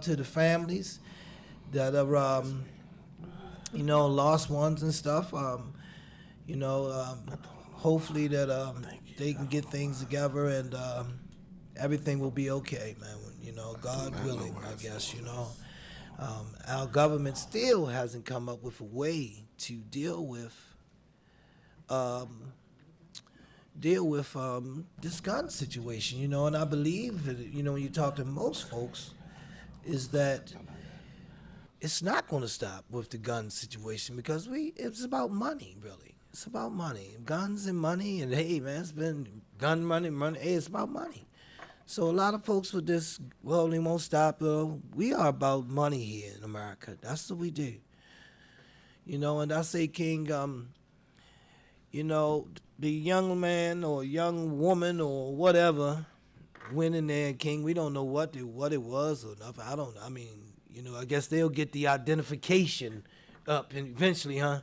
to the families that are, lost ones and stuff. Hopefully that they can get things together and everything will be okay, man. God willing, I guess. Our government still hasn't come up with a way to deal with this gun situation, and I believe that, when you talk to most folks, is that it's not going to stop with the gun situation because it's about money, really. It's about money, guns and money, and hey, man, it's been gun money. Hey, it's about money. So a lot of folks would just, well, they won't stop. We are about money here in America. That's what we do. And I say, King, the young man or young woman or whatever went in there, King, we don't know what it was or nothing. I guess they'll get the identification up and eventually, huh?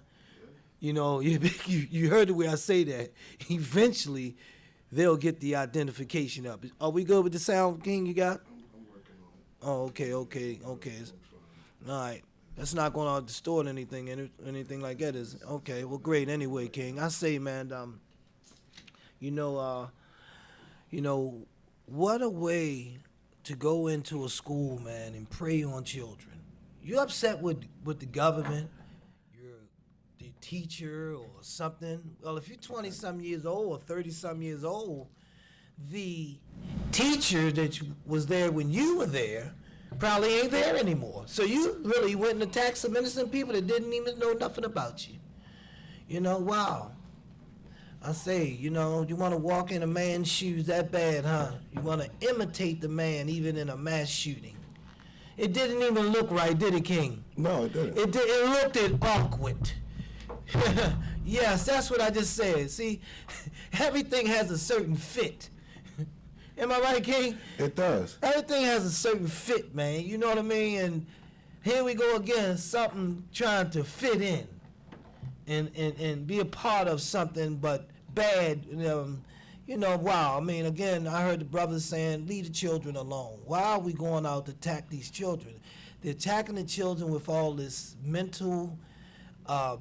You heard the way I say that. Eventually, they'll get the identification up. Are we good with the sound, King, you got? I'm working on it. Oh, okay. All right. That's not going to distort anything like that, is it? Okay, well, great. Anyway, King, I say, man, what a way to go into a school, man, and prey on children. You upset with the government, you're the teacher or something. Well, if you're 20-some years old or 30-some years old, the teacher that was there when you were there probably ain't there anymore. So you really went and attacked some innocent people that didn't even know nothing about you. Wow. I say, you want to walk in a man's shoes that bad, huh? You want to imitate the man even in a mass shooting. It didn't even look right, did it, King? No, it didn't. It looked awkward. Yes, that's what I just said. See, everything has a certain fit. Am I right, King? It does. Everything has a certain fit, man. You know what I mean? And here we go again, something trying to fit in and be a part of something, but bad. Wow. Again, I heard the brothers saying, leave the children alone. Why are we going out to attack these children? They're attacking the children with all this mental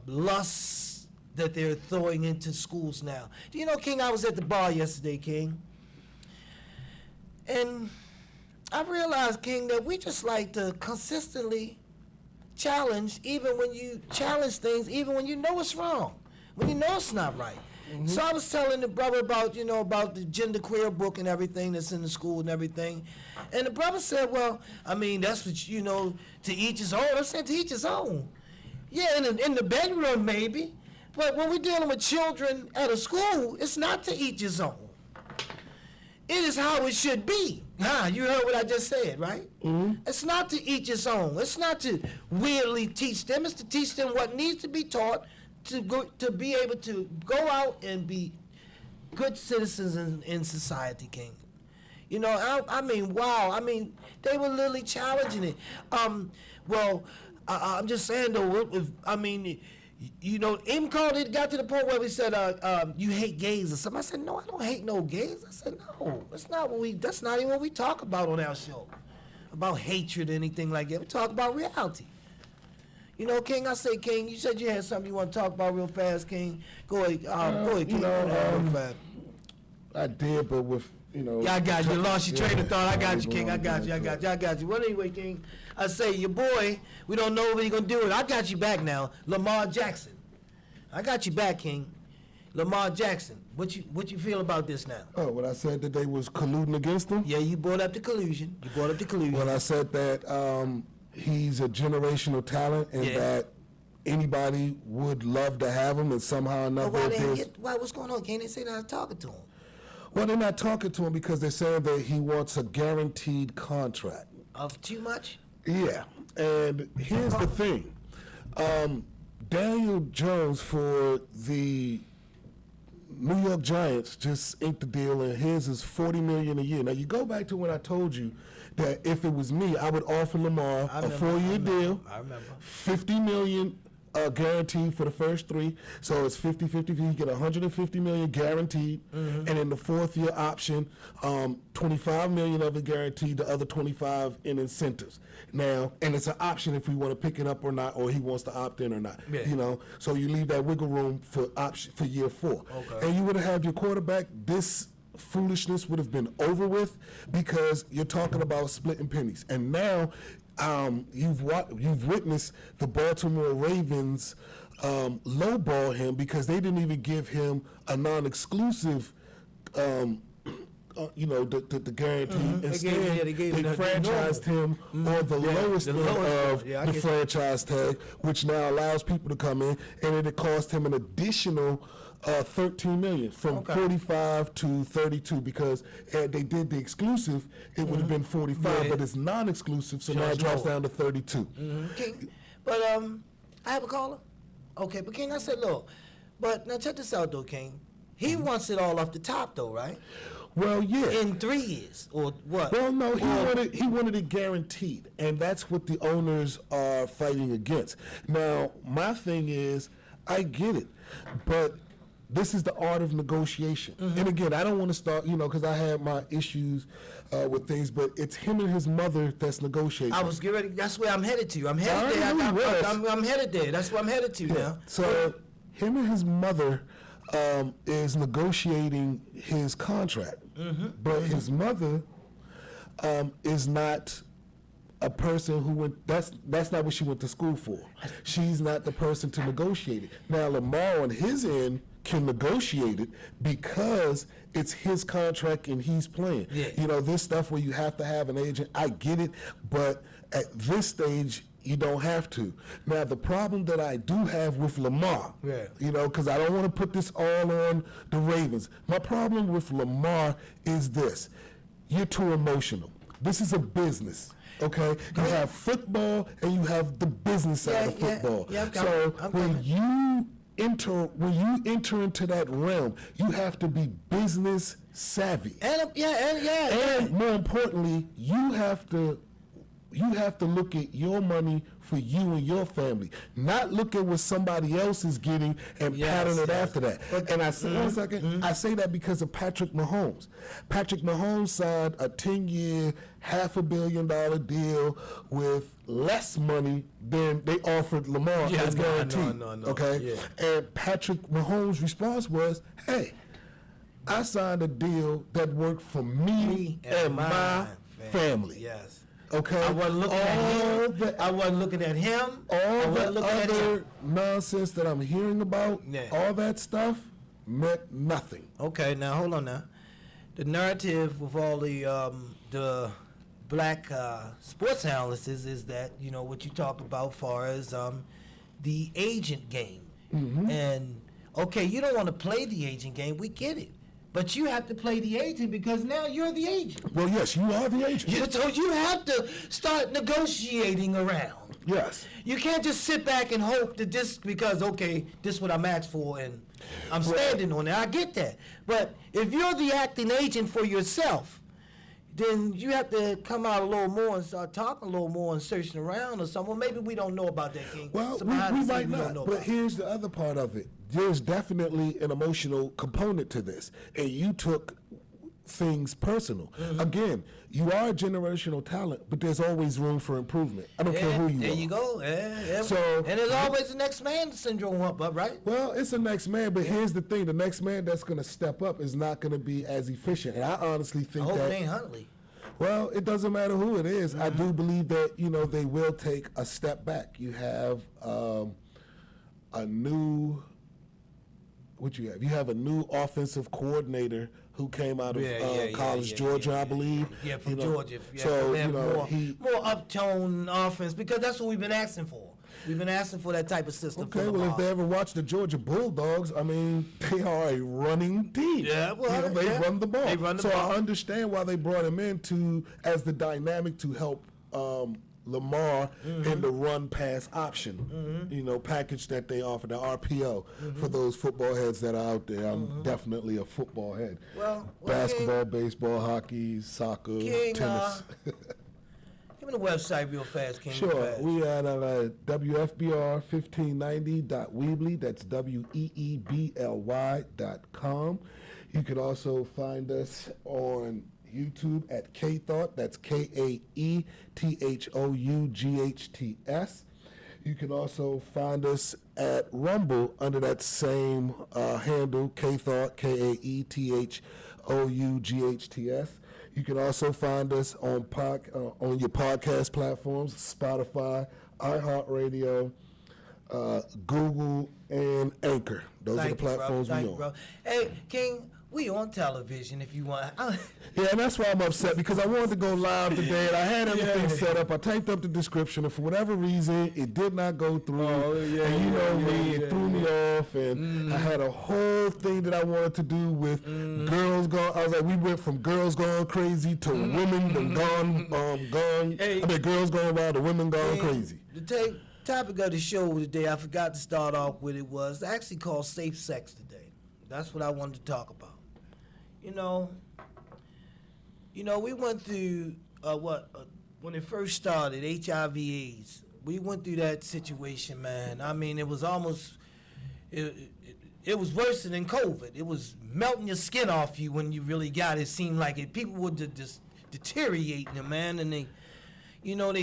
lust that they're throwing into schools now. Do you know, King, I was at the bar yesterday, King. And I realized, King, that we just like to consistently challenge, even when you challenge things, even when you know it's wrong, when you know it's not right. Mm-hmm. So I was telling the brother about, about the genderqueer book and everything that's in the school and everything. And the brother said, well, that's what, to each his own. I said, to each his own. Yeah, in the bedroom maybe. But when we're dealing with children at a school, it's not to each his own. It is how it should be. You heard what I just said, right? Mm-hmm. It's not to each his own. It's not to weirdly teach them. It's to teach them what needs to be taught to be able to go out and be good citizens in society, King. Wow. They were literally challenging it. I'm just saying, though, even called it, got to the point where we said, you hate gays or something. I said, no, I don't hate no gays. I said, no, that's not even what we talk about on our show, about hatred or anything like that. We talk about reality. King, I say, King, you said you had something you want to talk about real fast, King. Go ahead, King. Real fast. I did, but with, Yeah, I got you. You lost your train of thought. I got you, King. I got you. Well, anyway, King, I say, your boy, we don't know what he's going to do. I got you back now. Lamar Jackson. I got you back, King. Lamar Jackson. What you feel about this now? Oh, when I said that they was colluding against him? Yeah, you brought up the collusion. When I said that he's a generational talent and that anybody would love to have him and somehow or another... What's going on? Can't they say that I'm talking to him? Well, they're not talking to him because they're saying that he wants a guaranteed contract. Of too much? Yeah. And here's the thing. Daniel Jones for the New York Giants just inked the deal, and his is $40 million a year. Now, you go back to when I told you that if it was me, I would offer Lamar a 4-year deal. I remember. $50 million guaranteed for the first 3, so it's 50-50. You get $150 million guaranteed, and in the 4th year option, $25 million of it guaranteed, the other 25 in incentives. Now, and it's an option if we want to pick it up or not, or he wants to opt in or not. Yeah. You know, so you leave that wiggle room for option for year 4. Okay. And you would have your quarterback. This foolishness would have been over with because you're talking about splitting pennies, and now. You've witnessed the Baltimore Ravens lowball him because they didn't even give him a non-exclusive, the guarantee. Instead, they franchised him on the lowest end of the franchise tag, which now allows people to come in, and it cost him an additional $13 million from 45 to 32 because had they did the exclusive, it would have been 45, but it's non-exclusive, so now it drops down to 32. King, but I have a caller. Okay, but King, I said, look, but now check this out though, King. He wants it all off the top though, right? Well, yeah. In 3 years or what? Well, no, he wanted it guaranteed, and that's what the owners are fighting against. Now, my thing is, I get it, but this is the art of negotiation. And again, I don't want to start, because I had my issues with things, but it's him and his mother that's negotiating. I was getting ready. That's where I'm headed to. I'm headed there. I'm headed there. That's where I'm headed to now. So him and his mother is negotiating his contract, but his mother is not a person who went. That's not what she went to school for. She's not the person to negotiate it. Now Lamar on his end can negotiate it because it's his contract and he's playing. Yeah. This stuff where you have to have an agent, I get it, but at this stage, you don't have to. Now, the problem that I do have with Lamar, because I don't want to put this all on the Ravens. My problem with Lamar is this. You're too emotional. This is a business. Okay, you have football and you have the business side of football. So when you enter into that realm, you have to be business savvy. And more importantly, you have to look at your money for you and your family, not look at what somebody else is getting and pattern it after that. And I say, one second, I say that because of Patrick Mahomes. Patrick Mahomes signed a 10-year, $500 million deal with less money than they offered Lamar as guaranteed. No. Okay? Yeah. And Patrick Mahomes' response was, hey, I signed a deal that worked for me and my family. Yes. Okay. I wasn't looking at him. I wasn't looking at him. All the other nonsense that I'm hearing about, all that stuff meant nothing. Okay, now hold on now. The narrative with all the black sports analysts is that, what you talk about far as the agent game. And okay, you don't want to play the agent game. We get it. But you have to play the agent because now you're the agent. Well, yes, you are the agent. So you have to start negotiating around. Yes. You can't just sit back and hope that this is what I'm asked for and I'm standing on it. I get that. But if you're the acting agent for yourself, then you have to come out a little more and start talking a little more and searching around or something. Well, maybe we don't know about that, King. Well, we might not. But here's the other part of it. There's definitely an emotional component to this. And you took things personal. Again, you are a generational talent, but there's always room for improvement. I don't care who you are. There you go. Yeah. So, and there's always the next man syndrome up, right? Well, it's the next man, but here's the thing. The next man that's going to step up is not going to be as efficient. And I honestly think I hope it ain't Huntley. Well, it doesn't matter who it is. I do believe that, they will take a step back. You have a new... What you have? You have a new offensive coordinator who came out of college, Georgia, I believe. Yeah, from Georgia. Yeah, so, more uptone offense because that's what we've been asking for. We've been asking for that type of system. Okay, well, if they ever watch the Georgia Bulldogs, I mean, they are a running team. Yeah, well, they run the ball. They run the ball. I understand why they brought him in as the dynamic to help Lamar in the run-pass option, package that they offer, the RPO, for those football heads that are out there. I'm definitely a football head. Well, basketball, baseball, hockey, soccer, tennis. Give me the website real fast, King. Sure. Fast. We at WFBR1590.weebly. That's WEEBLY.com. You can also find us on YouTube at KThought. That's KAETHOUGHTS. You can also find us at Rumble under that same handle, KThought, KAETHOUGHTS. You can also find us on your podcast platforms, Spotify, iHeartRadio, Google, and Anchor. Those are the platforms we on. Bro. Hey, King, we on television if you want. Yeah, and that's why I'm upset, because I wanted to go live today, and I had everything set up. I typed up the description, and for whatever reason, it did not go through. And you know me, it threw me off, and I had a whole thing that I wanted to do with girls going. I was like, we went from girls going crazy to women gone. Girls going wild to women going crazy. The topic of the show today, I forgot to start off with, it was actually called safe sex today. That's what I wanted to talk about. We went through when it first started, HIV/AIDS. We went through that situation, man. I mean, it was almost it was worse than COVID. It was melting your skin off you when you really got it. Seemed like it. People were just deteriorating, man, and they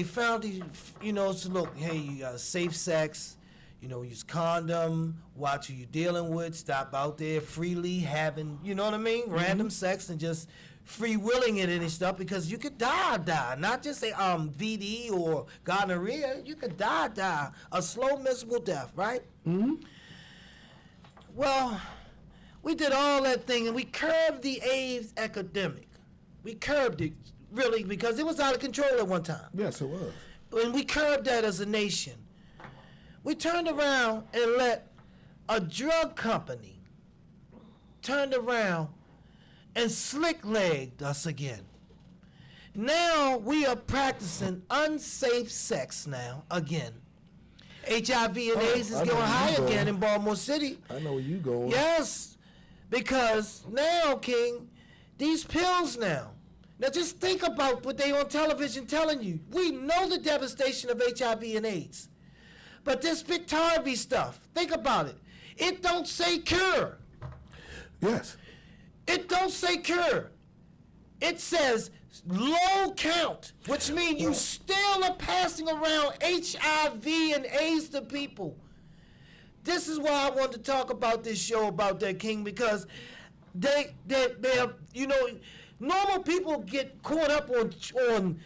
found these, so look, hey, you got safe sex. Use condom, watch who you're dealing with, stop out there freely having, random sex and just free-willing it and stuff, because you could die, not just say VD or gonorrhea. You could die, a slow, miserable death, right? Mm-hmm. Well, we did all that thing, and we curbed the AIDS epidemic. We curbed it, really, because it was out of control at one time. Yes, it was. And we curbed that as a nation. We turned around and let a drug company turned around and slick-legged us again. Now we are practicing unsafe sex now again. HIV and AIDS is going high again in Baltimore City. I know where you going. Yes, because now, King, these pills now. Now just think about what they on television telling you. We know the devastation of HIV and AIDS. But this Biktarvy stuff, think about it. It don't say cure. Yes. It don't say cure. It says low count, which means you still are passing around HIV and AIDS to people. This is why I wanted to talk about this show about that, King, because they're normal people get caught up on when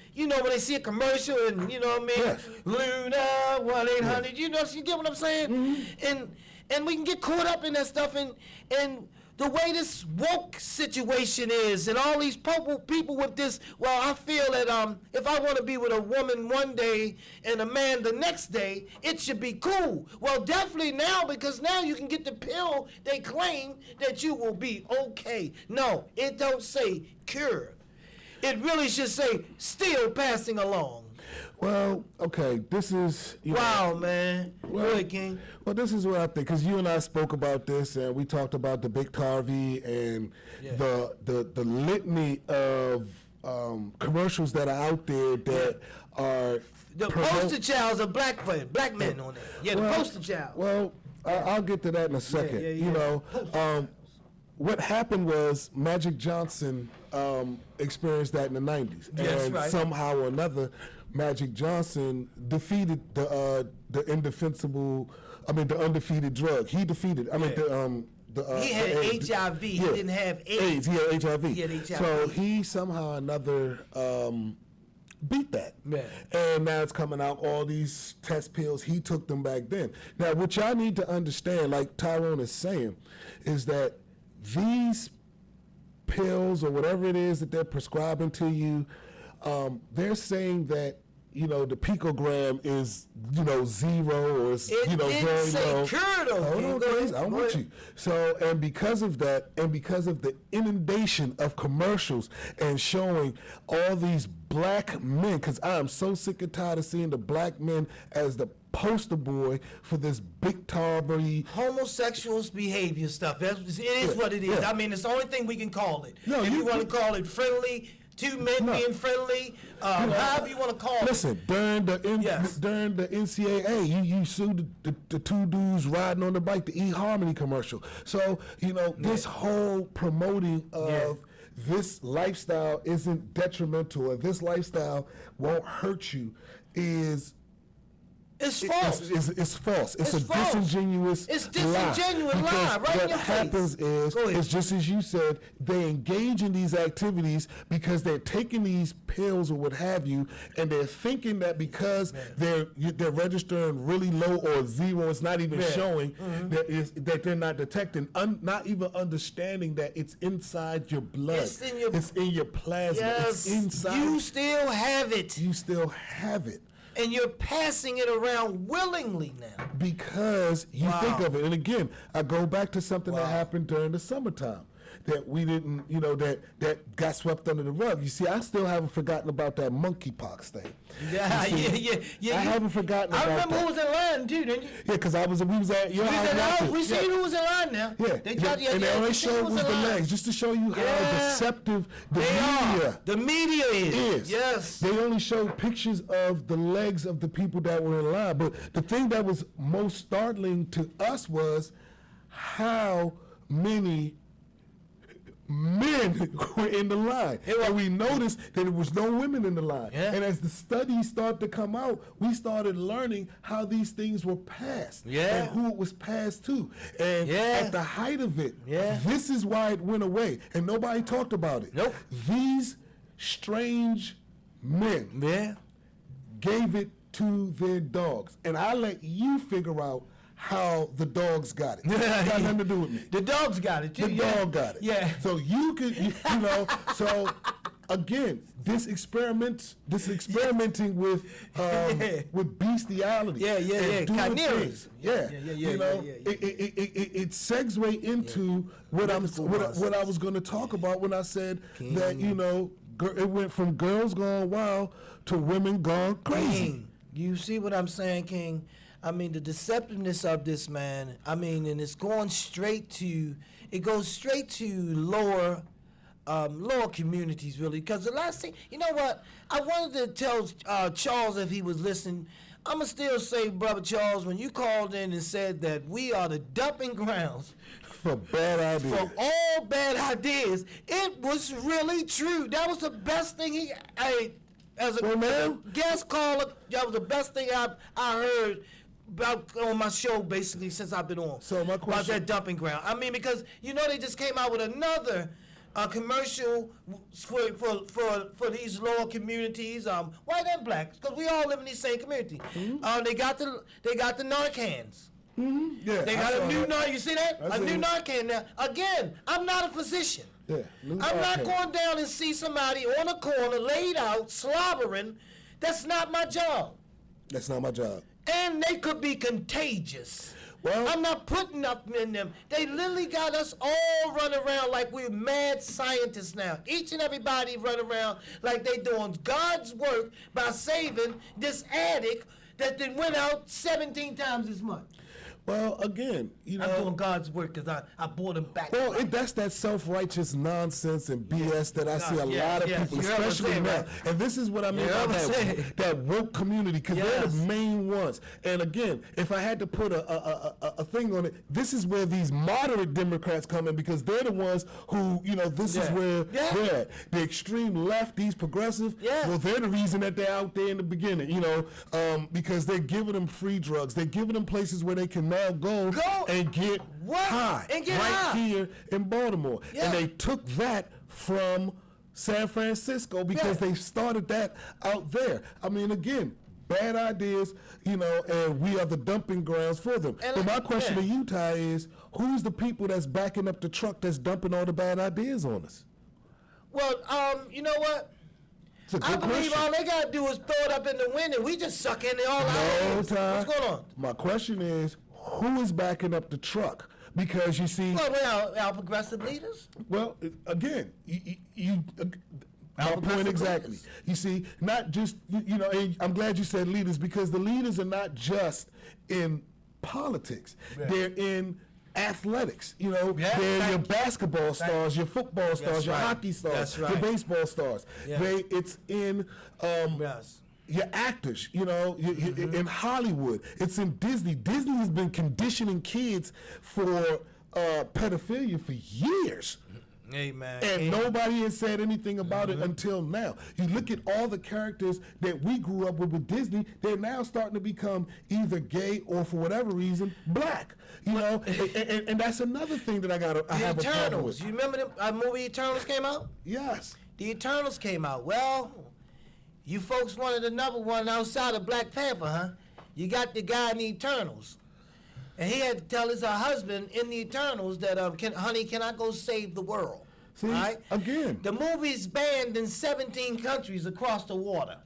they see a commercial and, Yes. Luna, 1-800, you get what I'm saying? Mm-hmm. And we can get caught up in that stuff, and the way this woke situation is, and all these people with this, I feel that if I want to be with a woman one day and a man the next day, it should be cool. Well, definitely now, because now you can get the pill they claim that you will be okay. No, it don't say cure. It really should say still passing along. Well, okay, this is... Wow, man. Really, King? Well, this is what I think, because you and I spoke about this, and we talked about the Biktarvy and the litany of commercials that are out there that are... The poster childs of black men on there. Yeah, the poster child. Well, I'll get to that in a second. What happened was Magic Johnson experienced that in the 90s. Yes, and right. somehow or another, Magic Johnson defeated the undefeated drug. He defeated, he had HIV. He didn't have AIDS. He had HIV. He had HIV. So he somehow or another beat that. Man. And now it's coming out, all these test pills, he took them back then. Now, what y'all need to understand, like Tyrone is saying, is that these pills or whatever it is that they're prescribing to you, they're saying that, the picogram is, 0 or it's, it didn't say cure though. Hold on, Grace, I want you. So, and because of that, and because of the inundation of commercials and showing all these black men, because I am so sick and tired of seeing the black men as the poster boy for this Biktarvy homosexuals behavior stuff. It is what it is. Yeah. I mean, it's the only thing we can call it. No, if you want to call it friendly two men No. being friendly, however you want to call it. Listen, during the NCAA, you sued the two dudes riding on the bike, the eHarmony commercial. So, this whole promoting of this lifestyle isn't detrimental, or this lifestyle won't hurt you is... It's false. It's false. It's a false. disingenuous lie. It's disingenuous lie, Because right in what your happens face. is just as you said, they engage in these activities because they're taking these pills or what have you, and they're thinking that because they're registering really low or zero, it's not even showing that they're not detecting, not even understanding that it's inside your blood. It's in your plasma. Yes. It's inside. You still have it. You still have it. And you're passing it around willingly now. Because you think of it. And again, I go back to something that happened during the summertime that we didn't, that got swept under the rug. You see, I still haven't forgotten about that monkeypox thing. Yeah. I haven't forgotten about that. I remember who was in line, too, didn't you? Yeah, because we was at your house. We seen who was in line now. Yeah. And they only showed was the legs, just to show you how deceptive the media is. Yes. They only showed pictures of the legs of the people that were in line. But the thing that was most startling to us was how many men were in the line. And we noticed that there was no women in the line. Yeah. And as the studies started to come out, we started learning how these things were passed and who it was passed to. And at the height of it, this is why it went away. And nobody talked about it. Nope. These strange men gave it to their dogs. And I let you figure out how the dogs got it. It got nothing to do with me. The dogs got it too. The dog got it. Yeah. So you could, so again, this experimenting with bestiality. Yeah. Chimeras. It segues into what I was going to talk about when I said that it went from girls gone wild to women gone crazy. King, you see what I'm saying, King? I mean, the deceptiveness of this man, and it's going straight to, lower communities, really. Because the last thing, you know what? I wanted to tell Charles, if he was listening, I'm going to still say, Brother Charles, when you called in and said that we are the dumping grounds for bad ideas. For all bad ideas, it was really true. That was the best thing as a guest caller, that was the best thing I heard about on my show, basically, since I've been on. So my question, about that dumping ground. Because they just came out with another commercial for these lower communities, white and black, because we all live in the same community. Mm-hmm. They got the Narcans. Mm-hmm. Yeah, they got a new Narcan. You see that? A new Narcan. Now, again, I'm not a physician. Yeah, I'm not going down and see somebody on a corner laid out slobbering. That's not my job. That's not my job. And they could be contagious. Well, I'm not putting up in them. They literally got us all running around like we're mad scientists now. Each and everybody run around like they doing God's work by saving this addict that then went out 17 times as much. Well, again, I'm doing God's work because I brought him back. Well, that's that self-righteous nonsense and BS that I see a lot of people, especially now. Right? And this is what I mean by that woke community, because they're the main ones. And again, if I had to put a thing on it, this is where these moderate Democrats come in, because they're the ones who, this is where they're at. The extreme left, these progressive, well, they're the reason that they're out there in the beginning, because they're giving them free drugs. They're giving them places where they can now go and get high here in Baltimore. And they took that from San Francisco because they started that out there. Again, bad ideas, and we are the dumping grounds for them. But my question to you, Ty, is who's the people that's backing up the truck that's dumping all the bad ideas on us? Well, you know what? I believe all they got to do is throw it up in the wind and we just suck in it all out. No, Ty. What's going on? My question is, who is backing up the truck? Because you see... Well, our progressive leaders. Well, again, my point exactly. Leaders. You see, not just, and I'm glad you said leaders, because the leaders are not just in politics. Right. They're in athletics. You know, Yeah, they're your basketball stars, your football stars, your right. hockey stars, That's right. your baseball stars. Yeah. It's in Yes. your actors, you know, in Hollywood. It's in Disney. Disney has been conditioning kids for pedophilia for years. Amen. And nobody has said anything about it until now. You look at all the characters that we grew up with Disney, they're now starting to become either gay or, for whatever reason, black. You know, and that's another thing that I have a problem with. You remember the movie Eternals came out? Yes. The Eternals came out. Well, you folks wanted another one outside of Black Panther, huh? You got the guy in the Eternals. And he had to tell his husband in the Eternals that, honey, can I go save the world? See, right? again. The movie's banned in 17 countries across the water.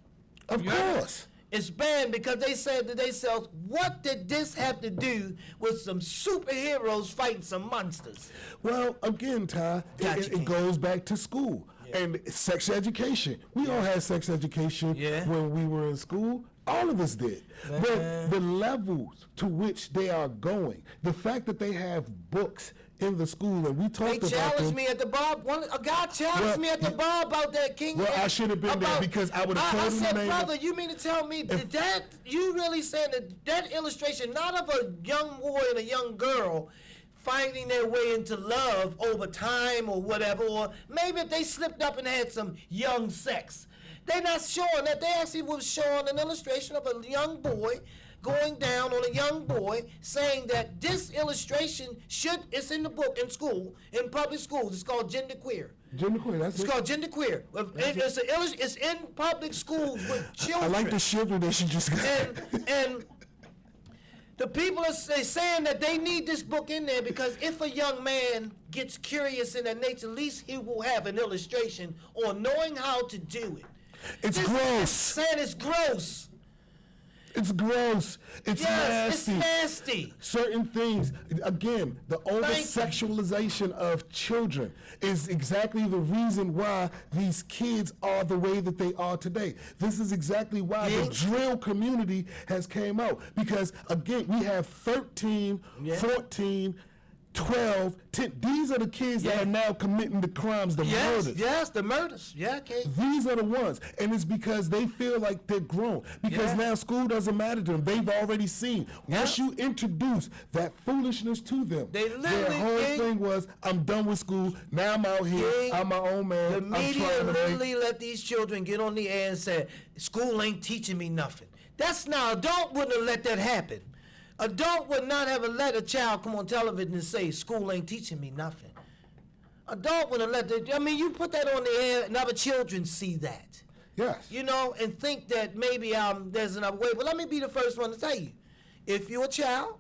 Of course. It's banned because they said to themselves, what did this have to do with some superheroes fighting some monsters? Well, again, Ty, it goes back to school. Yeah. And sex education. We all had sex education when we were in school. All of us did. But the levels to which they are going, the fact that they have books in the school, and we talked about They challenged me at the bar. A guy challenged me at the bar about that, King. Well, I should have been there because I would have told him. I said, brother, you mean to tell me that you really saying that illustration, not of a young boy and a young girl finding their way into love over time or whatever, or maybe if they slipped up and had some young sex. They're not showing that. They actually was showing an illustration of a young boy going down on a young boy, saying that this illustration it's in the book in school, in public schools. It's called genderqueer. Genderqueer, that's it. It's called genderqueer. It's in public schools with children. I like the shiver that she just got. And the people are saying that they need this book in there because if a young man gets curious in that nature, at least he will have an illustration on knowing how to do it. It's gross. Saying it's gross. It's gross. It's nasty. It's nasty. Certain things, again, the over-sexualization of children is exactly the reason why these kids are the way that they are today. This is exactly why the drill community has came out. Because, again, we have 13, 14, 12, 10. These are the kids that are now committing the crimes, the murders. Yes, the murders. Yeah, okay. These are the ones. And it's because they feel like they're grown. Because now school doesn't matter to them. They've already seen. Once you introduce that foolishness to them, their whole thing was, I'm done with school. Now I'm out here. I'm my own man. The media literally let these children get on the air and say, school ain't teaching me nothing. That's now, adult wouldn't have let that happen. Adult would not have let a child come on television and say, school ain't teaching me nothing. Adult would have let you put that on the air and other children see that. Yes. You know, and think that maybe there's another way. But let me be the first one to tell you. If you're a child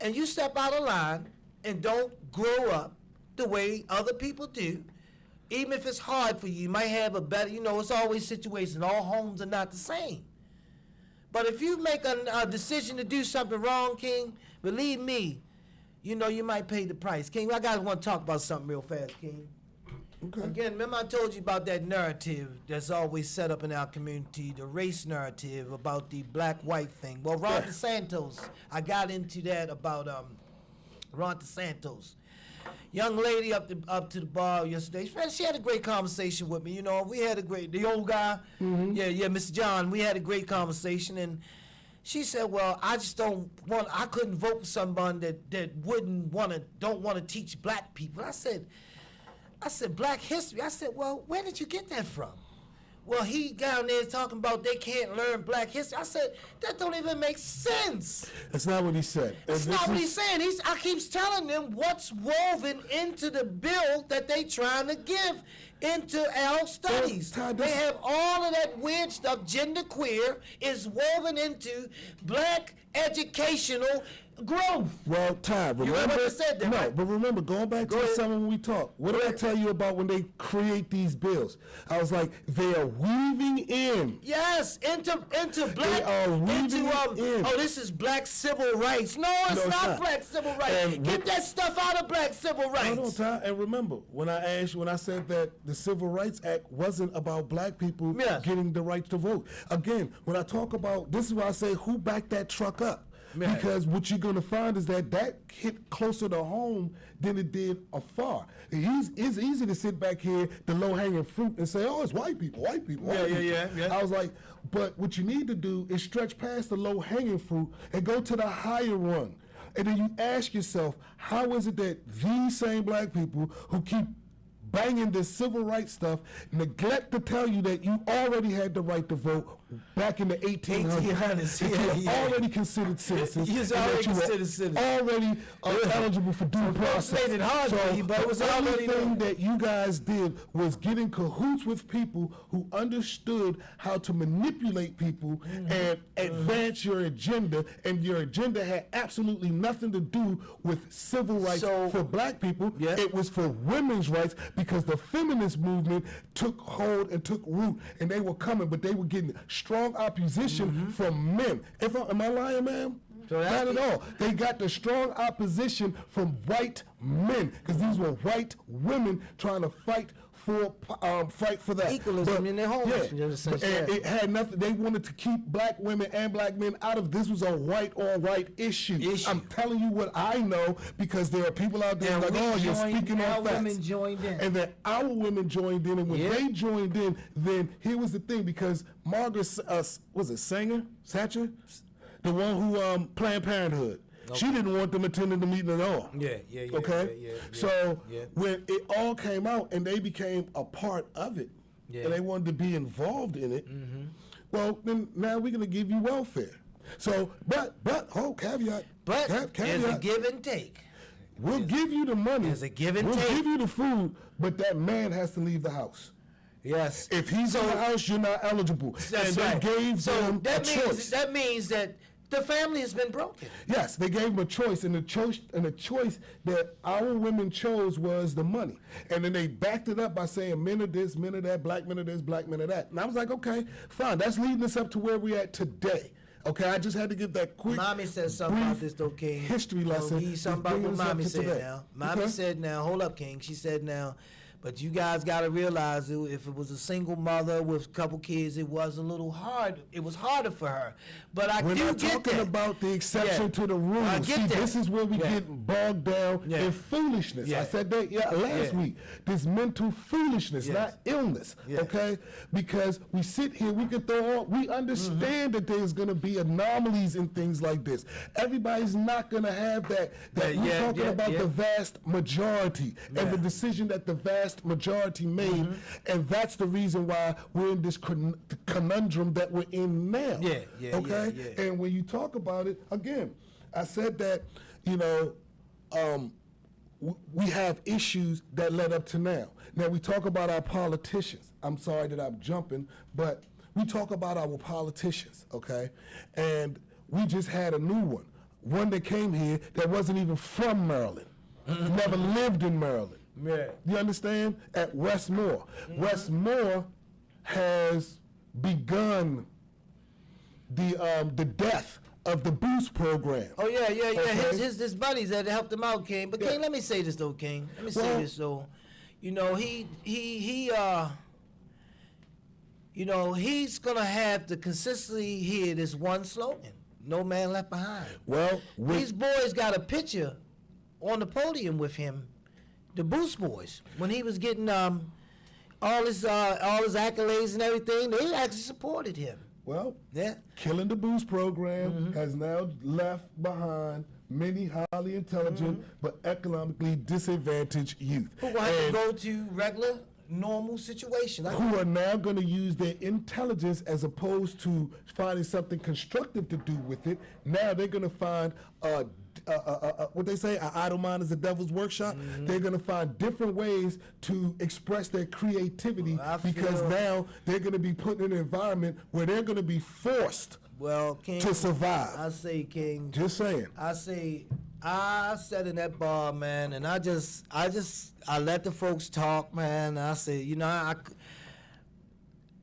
and you step out of line and don't grow up the way other people do, even if it's hard for you, you might have a better, it's always situations. All homes are not the same. But if you make a decision to do something wrong, King, believe me, you might pay the price. King, I want to talk about something real fast, King. Okay. Again, remember I told you about that narrative that's always set up in our community, the race narrative about the black-white thing. Well, Ron DeSantis, I got into that about Ron DeSantis. Young lady up to the bar yesterday. She had a great conversation with me. We had the old guy. Mm-hmm. Mr. John. We had a great conversation, and she said, "Well, I couldn't vote for someone that don't want to teach black people." I said, Black history. I said, well, where did you get that from? Well, he down there talking about they can't learn black history. I said, that don't even make sense. That's not what he said. That's not what he's saying. I keeps telling them what's woven into the bill that they trying to give into our studies. They have all of that weird stuff. Genderqueer is woven into black educational growth. Well, Ty, remember? You heard what I said there, right? But remember, going back to the summer when we talked, what did I tell you about when they create these bills? I was like, they are weaving in. Yes, into black. They are weaving in. Oh, this is black civil rights. No, it's not black civil rights. Get that stuff out of black civil rights. No, Ty, and remember, when I said that the Civil Rights Act wasn't about black people getting the right to vote. Again, when I talk about, this is why I say, who backed that truck up? Right. Because what you're going to find is that hit closer to home than it did afar. It's easy to sit back here, the low-hanging fruit, and say, oh, it's white people, white people, white people. Yeah. I was like, but what you need to do is stretch past the low-hanging fruit and go to the higher rung. And then you ask yourself, how is it that these same black people who keep banging this civil rights stuff neglect to tell you that you already had the right to vote back in the 1800s, that you were already considered citizens, You was and already that you were considered citizens. already eligible for due process. made it hard for you, but it was the only already thing there. that you guys did was get in cahoots with people who understood how to manipulate people and advance your agenda, and your agenda had absolutely nothing to do with civil rights for black people. Yeah. It was for women's rights, because the feminist movement took hold and took root, and they were coming, but they were getting strong opposition from men. Am I lying, ma'am? So that's Not at all. They got the strong opposition from white men, because these were white women trying to fight for that Equalism in their homes, Yeah, in a sense, and yeah. it had nothing. They wanted to keep black women and black men out of this. Was a white on white issue. I'm telling you what I know, because there are people out there And like, we oh, you're joined- speaking our on facts. women joined in. And then our women joined in, and when they joined in, then here was the thing, because Margaret, was it Sanger, Thatcher, the one who Planned Parenthood. Okay. She didn't want them attending the meeting at all. Yeah. Okay? So when it all came out and they became a part of it, and they wanted to be involved in it, well, then now we're going to give you welfare. So, but, caveat. But caveat. there's a give and take. We'll give you the money. There's a give and we'll take. give you the food, but that man has to leave the house. Yes. If he's in the house, you're not eligible. That's and right. they gave them a choice. That means that the family has been broken. Yes, they gave them a choice, and the choice that our women chose was the money. And then they backed it up by saying men of this, men of that, black men of this, black men of that. And I was like, okay, fine. That's leading us up to where we're at today. Okay, I just had to give that quick, Mommy said something about this, though, King. history lesson. He's something about what Mommy said now. Mommy said now, hold up, King. She said now, but you guys got to realize if it was a single mother with a couple kids, it was a little hard. It was harder for her. But I We're do not get talking that. about the exception to the rule. I get that. This is where we get bogged down in foolishness. I said that last week. This mental foolishness, not illness. Okay? Because we sit here, we can throw on, we understand that there's going to be anomalies in things like this. Everybody's not going to have that. We're talking about the vast majority and the decision that the vast majority made, and that's the reason why we're in this conundrum that we're in now. Okay? And when you talk about it, again, I said that, we have issues that led up to now. Now, we talk about our politicians. I'm sorry that I'm jumping, but we talk about our politicians, okay? And we just had a new one that came here that wasn't even from Maryland, never lived in Maryland. Yeah. You understand? At Westmore. Westmore has begun the death of the boost program. Oh yeah. Okay. His buddies that helped him out, King. But King, let me say this though, King. Let me say this though. He's gonna have to consistently hear this one slogan: "No man left behind." Well, these boys got a picture on the podium with him. The Boost Boys, when he was getting all his accolades and everything, they actually supported him. Well, killing the Boost program has now left behind many highly intelligent but economically disadvantaged youth. Who will have to go to regular, normal situations. Who are now going to use their intelligence as opposed to finding something constructive to do with it. Now they're going to find what they say, an idle mind is the devil's workshop. They're going to find different ways to express their creativity because now they're going to be put in an environment where they're going to be forced King, to survive. I say, King. Just saying. I sat in that bar, man, and I let the folks talk, man. I say,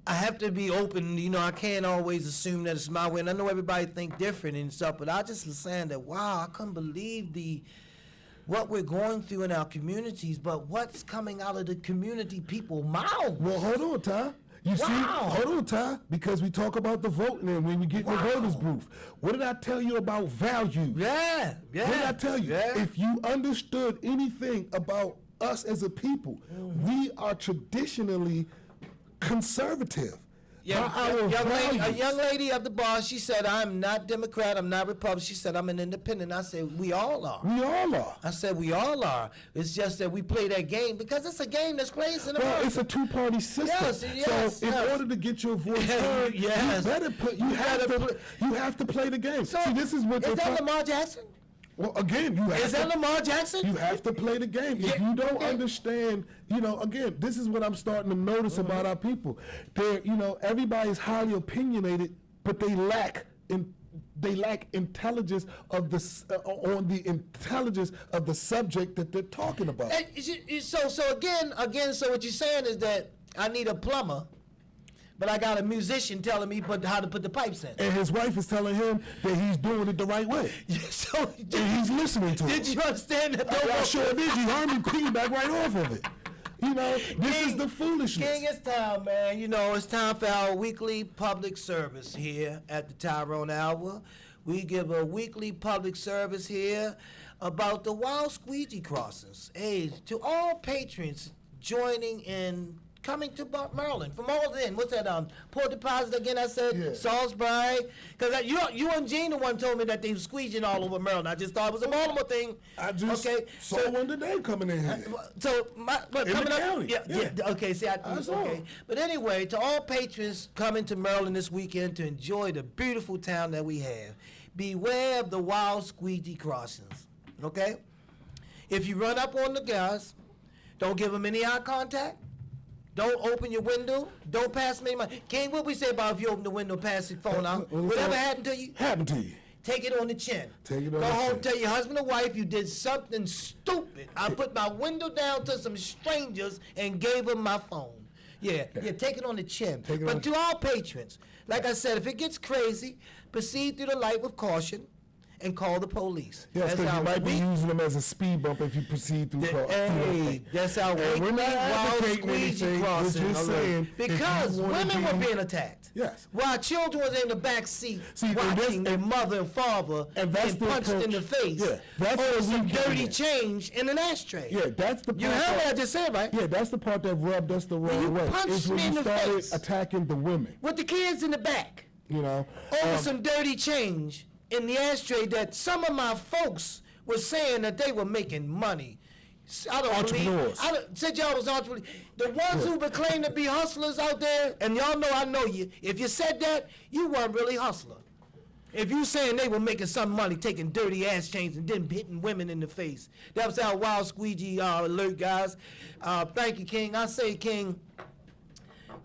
I have to be open, I can't always assume that it's my way. And I know everybody think different and stuff, but I just was saying that, wow, I couldn't believe what we're going through in our communities, but what's coming out of the community people mouths. Well, hold on, Ty. You see, Wow. hold on, Ty, because we talk about the voting and when we get in the voters booth. What did I tell you about values? Yeah, yeah. What did I tell you? Yeah. If you understood anything about us as a people, we are traditionally conservative. Yeah, By our a values. young lady at the bar, she said, I'm not Democrat, I'm not Republican. She said, I'm an independent. I said, we all are. We all are. I said, we all are. It's just that we play that game because it's a game that's played in America. Well, it's a two-party system. Yes, so in order to get your voice heard, Yes. you have to play the game. So, See, this is what is that Lamar Jackson? Well, again, you have Is that Lamar Jackson? You have to play the game. If you don't understand, again, this is what I'm starting to notice about our people. They're, everybody's highly opinionated, but they lack intelligence of on the intelligence of the subject that they're talking about. So again, so what you're saying is that I need a plumber, but I got a musician telling me how to put the pipes in. And his wife is telling him that he's doing it the right way. So and he's listening to it. Did you understand that? I sure did. You heard me piggyback right off of it. This is the foolishness. King, it's time, man. It's time for our weekly public service here at the Tyrone Hour. We give a weekly public service here about the wild squeegee crossings. Hey, to all patrons joining in, coming to Maryland from all in. What's that? Port Deposit again. I said Yeah. Salisbury. Because you and Gene the one told me that they were squeegeing all over Maryland. I just thought it was a Baltimore thing. I just saw one today coming in here. So in coming the up, county. yeah. Okay. See, I saw. okay. But anyway, to all patrons coming to Maryland this weekend to enjoy the beautiful town that we have, beware of the wild squeegee crossings. Okay. If you run up on the guys, don't give them any eye contact. Don't open your window. Don't pass me money. King, what we say about if you open the window, pass your phone out? Whatever happened to you? Happened to you. Take it on the chin. Take it on Go the home, chin. tell your husband or wife you did something stupid. I put my window down to some strangers and gave them my phone. Yeah, take it on the chin. But to all patrons, like I said, if it gets crazy, proceed through the light with caution and call the police. Yes, because you might be using them as a speed bump if you proceed through. That's our we're not wild advocating squeegee anything. crossing. We're just saying Because women were being attacked. Yes. While children was in the back seat and watching their mother and father that's get punched in the face. Yeah, that's over where some we come dirty in. change in an ashtray. Yeah, that's the part. You heard what I just said, right? Yeah, that's the part that rubbed us the wrong you way. punched Is when me in you the started face. attacking the women. With the kids in the back. Over some dirty change in the ashtray that some of my folks were saying that they were making money. I don't Entrepreneurs. Said y'all was entrepreneurs. The ones who claim to be hustlers out there, and y'all know I know you. If you said that, you weren't really hustler. If you saying they were making some money taking dirty ass chains and then hitting women in the face. That was our wild squeegee alert, guys. Thank you, King. I say, King,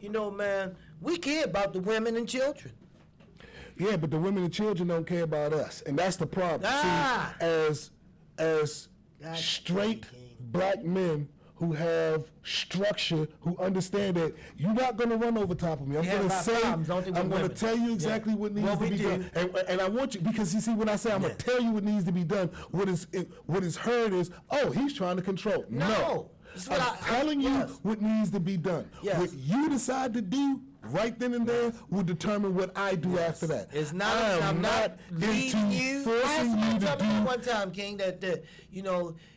man, we care about the women and children. Yeah, but the women and children don't care about us, and that's the problem. See, as straight black men who have structure, who understand that you're not going to run over top of me. I'm going to tell you exactly what needs to be done. And I want you, because you see, when I say I'm going to tell you what needs to be done, what is heard is, oh, he's trying to control. No. I'm telling you what needs to be done. Yes. What you decide to do right then and there will determine what I do after that. It's not. I'm not into leading you. forcing you to do. One time, King, that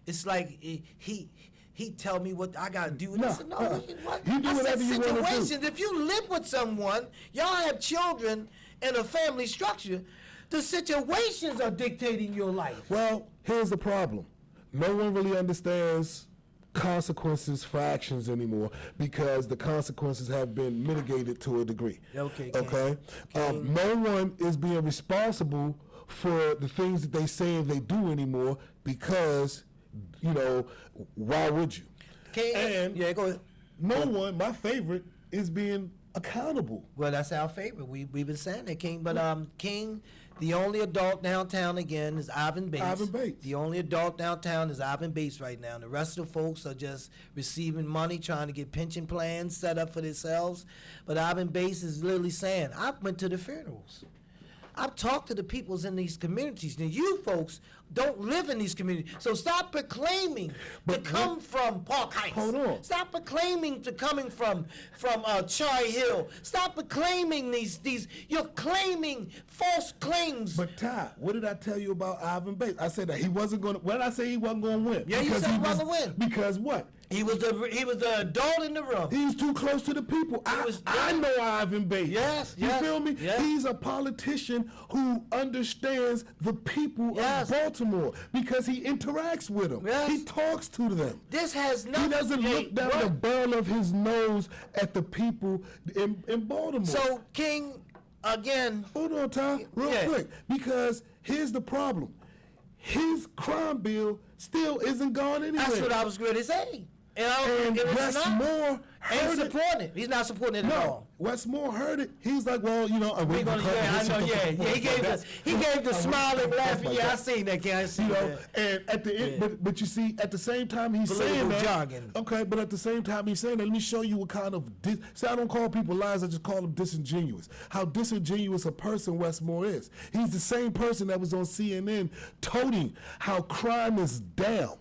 it's like he tell me what I gotta do. No, I said, no, you do whatever you want to do. If you live with someone, y'all have children and a family structure. The situations are dictating your life. Well, here's the problem. No one really understands consequences for actions anymore because the consequences have been mitigated to a degree. Okay. No one is being responsible for the things that they say they do anymore because, why would you? And go ahead. No one, my favorite, is being accountable. Well, that's our favorite. We've been saying that, King. But King, the only adult downtown again is Ivan Bates. Ivan Bates. The only adult downtown is Ivan Bates right now. The rest of the folks are just receiving money, trying to get pension plans set up for themselves. But Ivan Bates is literally saying, I went to the funerals. I've talked to the peoples in these communities. Now, you folks don't live in these communities, so stop proclaiming to come from Park Heights. Hold on. Stop proclaiming to coming from Cherry Hill. Stop proclaiming these. You're claiming false claims. But Ty, what did I tell you about Ivan Bates? I said that he wasn't going to. What did I say he wasn't going to win? Yeah, you said he wasn't going to win. Because what? He was the adult in the room. He was too close to the people. I know Ivan Bates. Yes, you feel me? Yes. He's a politician who understands the people of Baltimore because he interacts with them. Yes. He talks to them. This has nothing. He doesn't look down the barrel of his nose at the people in Baltimore. So, King, again. Hold on, Tom, real quick, because here's the problem. His crime bill still isn't gone anywhere. That's what I was going to say. And Westmore ain't supporting it. He's not supporting it at all. Westmore heard it. He's like, well, you know, He gave the smiling, laughing. Yeah, I seen that. I seen that. And at the end, but you see, at the same time he's saying that. Jargon. Okay, but at the same time he's saying that. Let me show you what kind of. See, I don't call people liars. I just call them disingenuous. How disingenuous a person Westmore is. He's the same person that was on CNN toting how crime is down.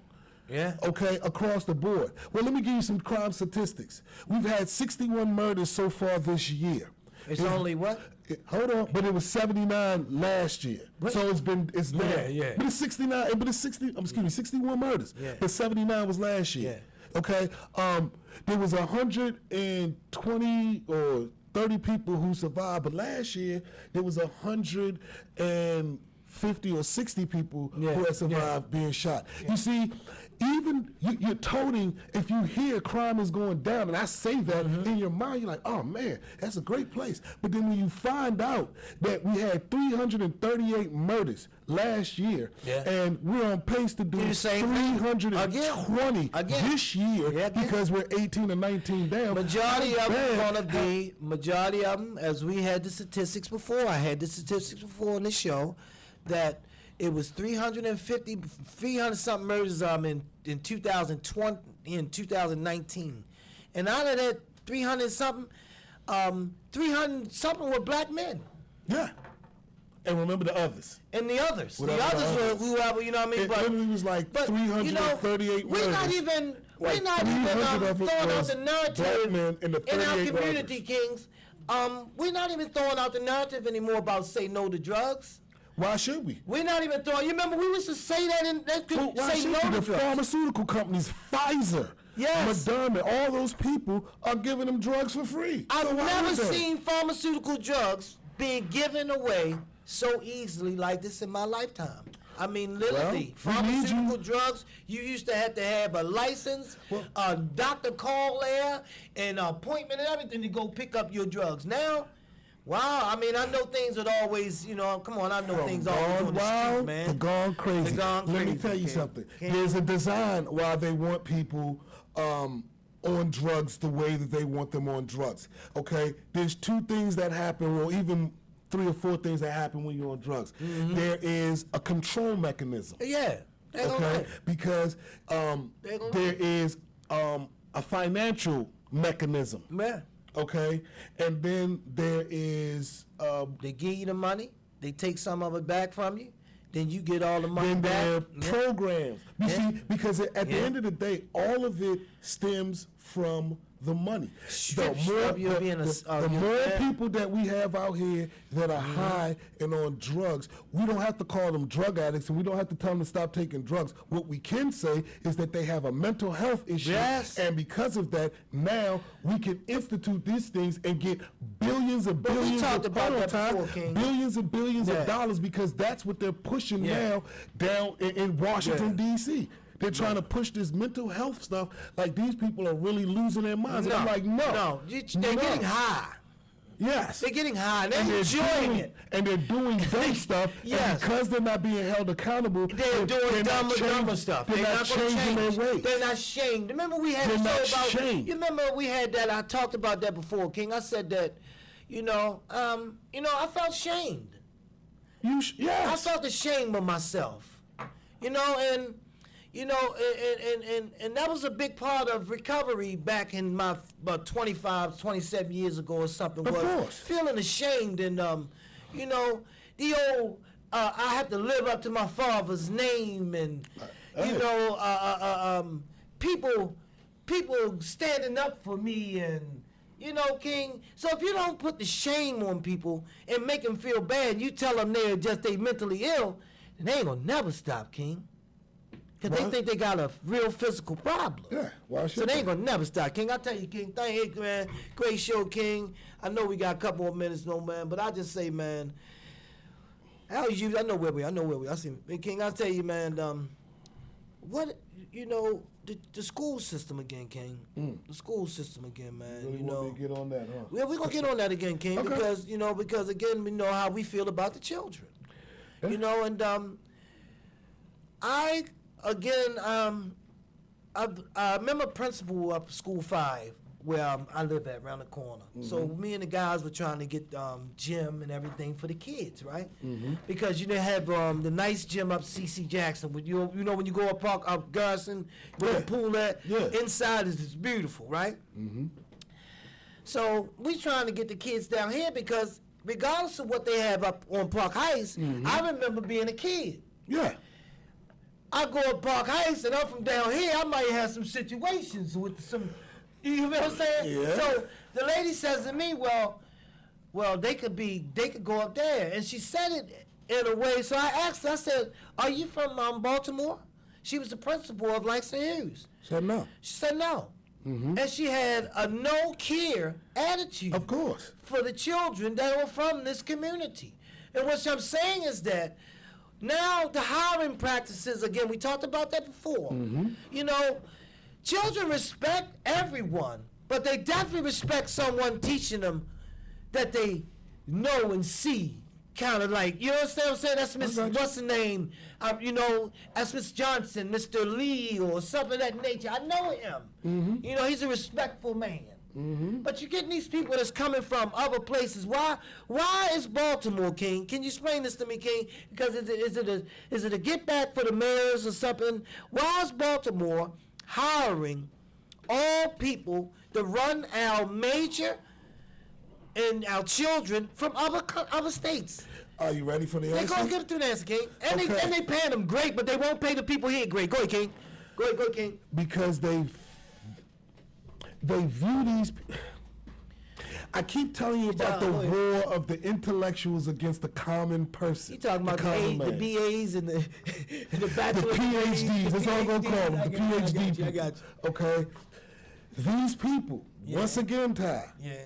Yeah. Okay, across the board. Well, let me give you some crime statistics. We've had 61 murders so far this year. It's only what? Hold on, but it was 79 last year. What? So it's down. Yeah. But it's 69. But it's 61 murders. Yeah. But 79 was last year. Yeah. Okay. There was 120 or 30 people who survived, but last year there was 150 or 60 people who had survived being shot. You see, even you're toting, if you hear crime is going down, and I say that in your mind, you're like, oh man, that's a great place. But then when you find out that we had 338 murders last year, and we're on pace to do 320 this year because we're 18 or 19 down. Majority of them, as we had the statistics before, I had the statistics before on this show, that it was 300 something murders in 2020 in 2019, and out of that 300 something were black men. Yeah. And remember the others. And the others were whoever, you know what I mean. It literally was like 338 we're not even throwing out the narrative in our community, Kings. We're not even throwing out the narrative anymore about say no to drugs. Why should we? We're not even throwing. You remember we used to say that and say no to the drugs. Pharmaceutical companies, Pfizer, Moderna, all those people are giving them drugs for free. I've never seen pharmaceutical drugs being given away so easily like this in my lifetime. I mean, literally, pharmaceutical drugs, you used to have a license, a doctor call there, and an appointment and everything to go pick up your drugs. Now, wow, I mean, I know things would always, come on, I know things always on the street, man. They're gone crazy. Let me tell you something. There's a design why they want people on drugs the way that they want them on drugs, okay? There's two things that happen, or even 3 or 4 things that happen when you're on drugs. There is a control mechanism. Yeah. Okay? Because there is a financial mechanism. Yeah. Okay? And then there is... they give you the money. They take some of it back from you. Then you get all the money back. Then there are programs. You see, because at the end of the day, all of it stems from the money. The more people that we have out here that are high and on drugs, we don't have to call them drug addicts, and we don't have to tell them to stop taking drugs. What we can say is that they have a mental health issue, and because of that, now we can institute these things and get billions and billions billions and billions of dollars, because that's what they're pushing now down in Washington, D.C. They're trying to push this mental health stuff like these people are really losing their minds. And I'm like, no. They're getting high. Yes. They're getting high. They're enjoying it. And they're doing dumb stuff. And because they're not being held accountable, they're doing dumber stuff. They're not changing their ways. They're not shamed. Remember we had a show about... You remember we had that, I talked about that before, King. I said that, I felt shamed. Yes. I felt ashamed of myself. And that was a big part of recovery back in my about 25, 27 years ago or something. Of course. Feeling ashamed and, the old, I have to live up to my father's name, and Hey. people standing up for me, and King. So if you don't put the shame on people and make them feel bad, you tell them they mentally ill, then they ain't gonna never stop, King. Because they Well, think they got a real physical problem. Yeah, why So should they ain't gonna never stop, King. I tell you, King, thank you, man. Great show, King. I know we got a couple more minutes, man. But I just say, man, how you? I know where we. I see, King. I tell you, man. What the school system again, King. The school system again, man. Really want me to get on that, huh? Yeah, we're gonna get on that again, King, Okay. because again, we know how we feel about the children. Yeah. And I remember principal of School 5 where I live at around the corner. So me and the guys were trying to get gym and everything for the kids, right? Because they have the nice gym up CC Jackson. When when you go up Park up Garrison, where the pool at, inside is beautiful, right? So we trying to get the kids down here because regardless of what they have up on Park Heights, I remember being a kid. Yeah. I go up Park Heights and I'm from down here, I might have some situations with some, you know what I'm saying? Yeah. So the lady says to me, well, they could go up there. And she said it in a way, so I asked her, I said, are you from Baltimore? She was the principal of Langston Hughes. Said no. She said no. And she had a no-care attitude. Of course. For the children that were from this community. And what I'm saying is that now the hiring practices, again, we talked about that before. Children respect everyone, but they definitely respect someone teaching them that they know and see. Kind of like, you know what I'm saying? That's Miss, what's the name? That's Miss Johnson, Mr. Lee, or something of that nature. I know him. He's a respectful man. But you're getting these people that's coming from other places. Why is Baltimore, King? Can you explain this to me, King? Because is it a get back for the mayors or something? Why is Baltimore hiring all people to run our major and our children from other states? Are you ready for the They answer? gonna get it through the answer, King. And Okay. they paying them great, but they won't pay the people here great. Go ahead, King. Go ahead, King. Because they view these. I keep telling you about the war of the intellectuals against the common person. You talking about common the man. BAs and the The bachelor PhDs, that's all I'm gonna call them, the PhD I got people. Okay? These people, once again, Ty, you. Yeah.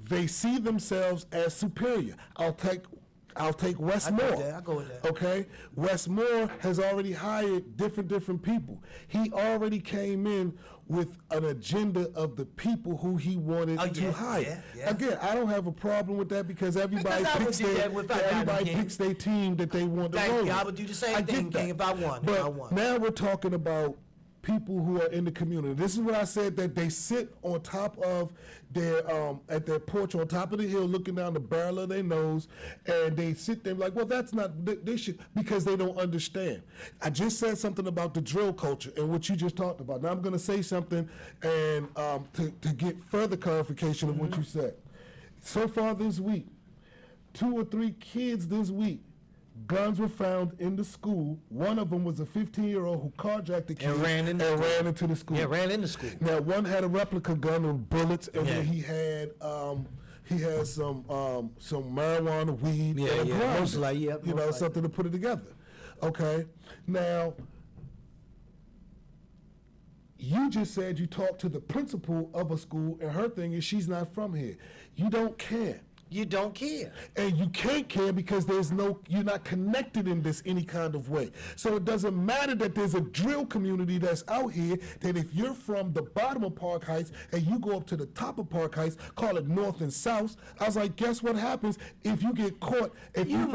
they see themselves as superior. I'll take Westmore. I go with that. Okay? Westmore has already hired different people. He already came in with an agenda of the people who he wanted to hire. Yeah. Again, I don't have a problem with that because everybody Because I would picks do that if I got him, King. their team that they want to roll Thank you. with. I would do the same I get thing, King, that. if I won. But now we're talking about people who are in the community. This is what I said, that they sit on top of their at their porch on top of the hill looking down the barrel of their nose, and they sit there like, well, that's not, they should, because they don't understand. I just said something about the drill culture and what you just talked about. Now I'm going to say something and to get further clarification of what you said. So far this week, 2 or 3 kids this week, guns were found in the school. One of them was a 15-year-old who carjacked the kid And ran into the school. Yeah, ran into school. Now, one had a replica gun with bullets, and Yeah. then he had some marijuana, weed, Yeah, and a yeah. grinder. Most likely, yep, most likely. Something to put it together. Okay. Now, you just said you talked to the principal of a school, and her thing is she's not from here. You don't care. You don't care. And you can't care because you're not connected in this any kind of way. So it doesn't matter that there's a drill community that's out here, that if you're from the bottom of Park Heights and you go up to the top of Park Heights, call it north and south. I was like, guess what happens if you get caught? If you're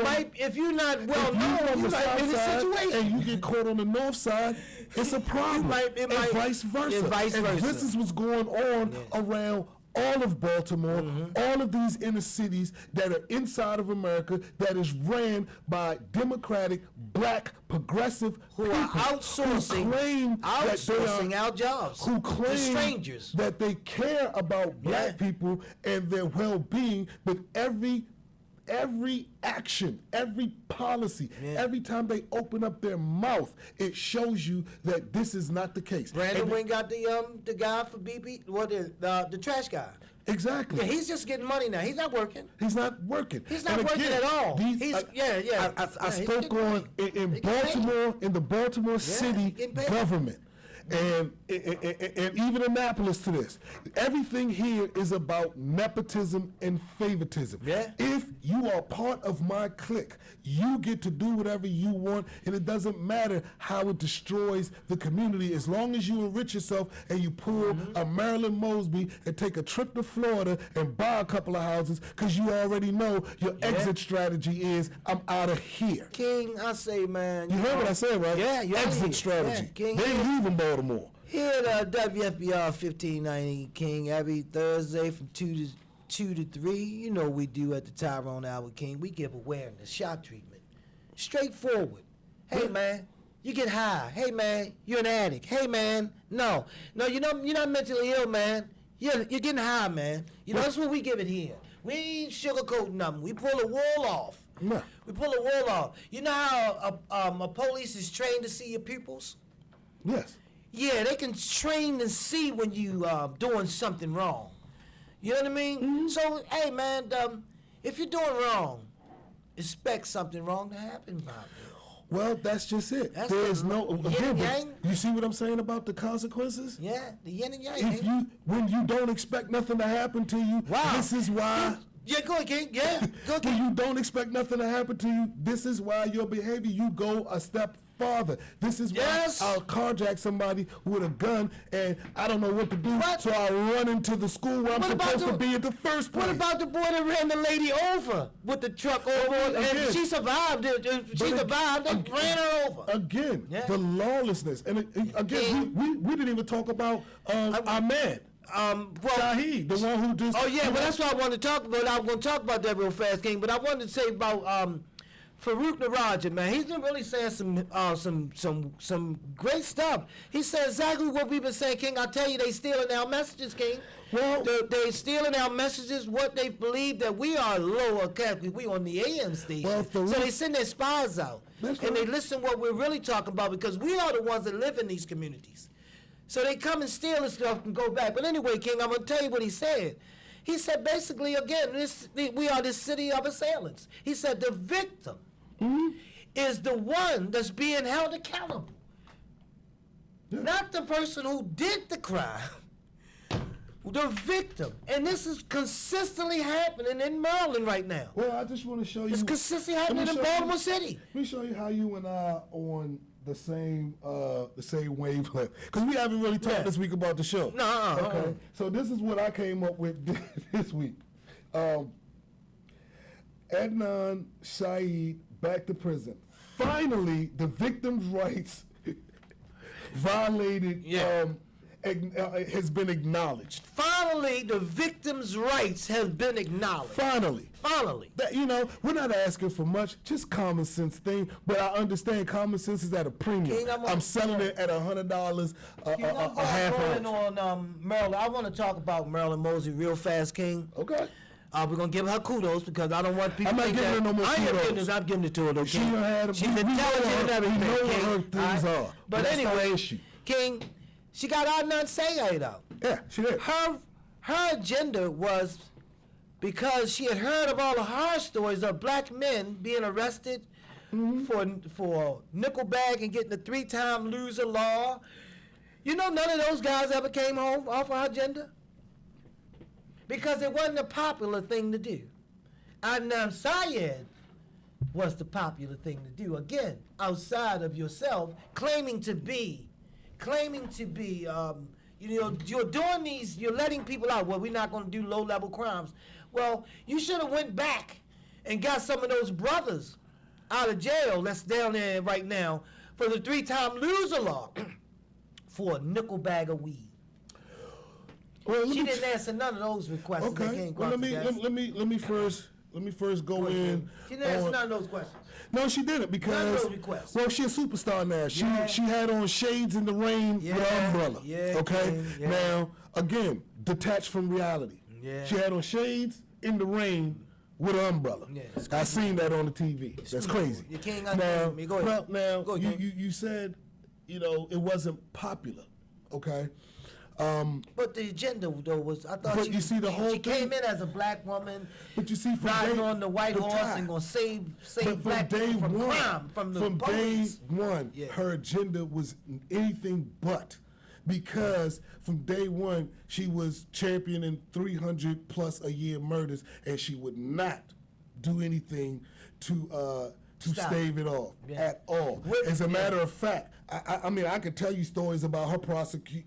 not well known, from you the might be in south a side situation. and you get caught on the north side, it's a problem. It might- vice versa. and vice versa. This is what's going on around all of Baltimore, all of these inner cities that are inside of America, that is ran by Democratic, black, progressive Who people are outsourcing, who claim that they are, our jobs who to claim strangers. that they care about black people and their well-being, but every every action, every policy, every time they open up their mouth, it shows you that this is not the case. Brandon Wayne got the guy for BP, the trash guy. Exactly. Yeah, he's just getting money now. He's not working. He's not working. He's not working at all. I spoke on in Baltimore, in the Baltimore City government. And even Annapolis to this. Everything here is about nepotism and favoritism. Yeah. If you are part of my clique, you get to do whatever you want, and it doesn't matter how it destroys the community. As long as you enrich yourself and you pull a Marilyn Mosby and take a trip to Florida and buy a couple of houses, because you already know your exit strategy is, I'm out of here. King, I say, man. You heard what I said, right? Yeah, you exit strategy. Yeah, King, they ain't leaving Baltimore. Here at WFBR 1590 King, every Thursday from 2 to 3, you know we do at the Tyrone Hour King. We give awareness, shock treatment, straightforward. Hey man, you get high. Hey man, you're an addict. Hey man, no, you're not mentally ill, man. You're getting high, man. You know that's what we give it here. We ain't sugarcoating nothing. We pull the wool off. No. We pull the wool off. You know how a police is trained to see your pupils? Yes. Yeah, they can train to see when you doing something wrong. You know what I mean? Mm-hmm. So, hey, man, if you're doing wrong, expect something wrong to happen, Bob. Well, that's just it. There's no again. You see what I'm saying about the consequences? Yeah, the yin and yang. When you don't expect nothing to happen to you, this is why. Yeah, go ahead, King. Yeah, go ahead. When you don't expect nothing to happen to you, this is why your behavior, you go a step farther. This is why I'll carjack somebody with a gun and I don't know what to do, so I run into the school where I'm supposed to be at the first place. What about the boy that ran the lady over with the truck over and she survived? She survived and ran her over. Again, the lawlessness. And again, we didn't even talk about our man. Shaheed, the one who just... Oh, yeah, but that's what I wanted to talk about. I was going to talk about that real fast, King, but I wanted to say about Farouk Naraja, man. He's been really saying some great stuff. He said exactly what we've been saying, King. I tell you, they stealing our messages, King. Well, they stealing our messages, what they believe that we are lower category. We on the AM station. So they send their spies out. They listen what we're really talking about because we are the ones that live in these communities. So they come and steal this stuff and go back. But anyway, King, I'm going to tell you what he said. He said basically, again, we are this city of assailants. He said the victim is the one that's being held accountable. Yeah. Not the person who did the crime. The victim. And this is consistently happening in Maryland right now. Well, I just want to show you. It's consistently happening in Baltimore City. Let me show you how you and I are on the same wavelength. Because we haven't really talked this week about the show. No. Okay. So this is what I came up with this week. Adnan Syed back to prison. Finally, the victim's rights violated has been acknowledged. Finally, the victim's rights have been acknowledged. Finally. That, we're not asking for much, just common sense thing. But I understand common sense is at a premium. King, I'm selling it at $100 a half off. On Maryland, I want to talk about Marilyn Mosby real fast, King. Okay. We're going to give her kudos because I don't want people to think that. I'm not giving her no more kudos. I'm giving it to her, though, King. She's intelligent and everything, we know King. what her things are. But anyway, King, she got Adnan Syed out. Yeah, she did. Her agenda was because she had heard of all the horror stories of black men being arrested for nickel bag and getting the 3-time loser law. None of those guys ever came home off her agenda. Because it wasn't a popular thing to do. Adnan Syed was the popular thing to do. Again, outside of yourself, claiming to be, you're doing these, you're letting people out. Well, we're not going to do low-level crimes. Well, you should have went back and got some of those brothers out of jail that's down there right now for the 3-time loser law for a nickel bag of weed. Well, she didn't answer none of those requests. Okay. Well, let me first go in. She didn't answer none of those questions. No, she didn't because none of those requests. Well, she's a superstar now. She had on shades in the rain with an umbrella. Yeah. Okay. Yeah. Now, again, detached from reality. Yeah. She had on shades in the rain with an umbrella. Yeah, I seen that on the TV. That's crazy. You can't Now, understand me. Go ahead. now Go ahead. you said, it wasn't popular, okay? But the agenda though was, I thought But you see the whole she came thing- in as a black woman, But you see, from riding day, on the white the horse time- and gonna save but black people from crime, from the police. day one, Yeah. her agenda was anything but. Because from day one, she was championing 300 plus a year murders, and she would not do anything to Stop. stave it off Yeah. at all. As a matter of fact, I mean, I could tell you stories about her prosecutors.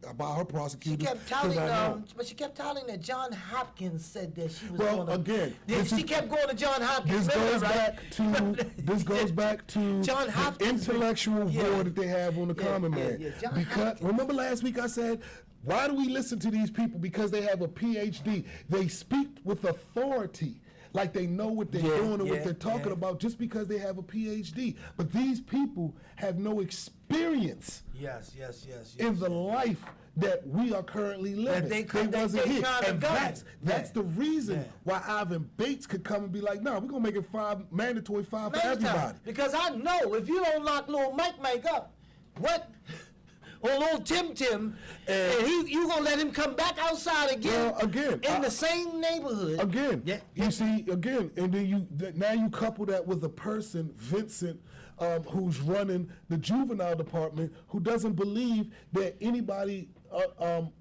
She kept 'cause touting, I know. but she kept touting that John Hopkins said that she was Well, going to. again, Yeah, this she is- kept going to John Hopkins. This remember goes that, right? back to John the Hopkins. intellectual Yeah. war that they have on the Yeah, common yeah, man. yeah. John Because Hopkins. remember last week I said, why do we listen to these people? Because they have a PhD. They speak with authority. Like they know what they're Yeah, doing and yeah, what they're talking yeah. about just because they have a PhD. But these people have no experience Yes. in the life that we are currently living. they wasn't trying to here. And govern. that's Yeah. the reason Yeah. why Ivan Bates could come and be like, no, we're gonna make it mandatory five for Mandatory. everybody. Because I know if you don't lock little Mike up, what? Or little Tim, and you gonna let him come back outside again? Well, again, in the same neighborhood. Again, Yeah. you see, again, and then now you couple that with a person, Vincent, who's running the juvenile department, who doesn't believe that anybody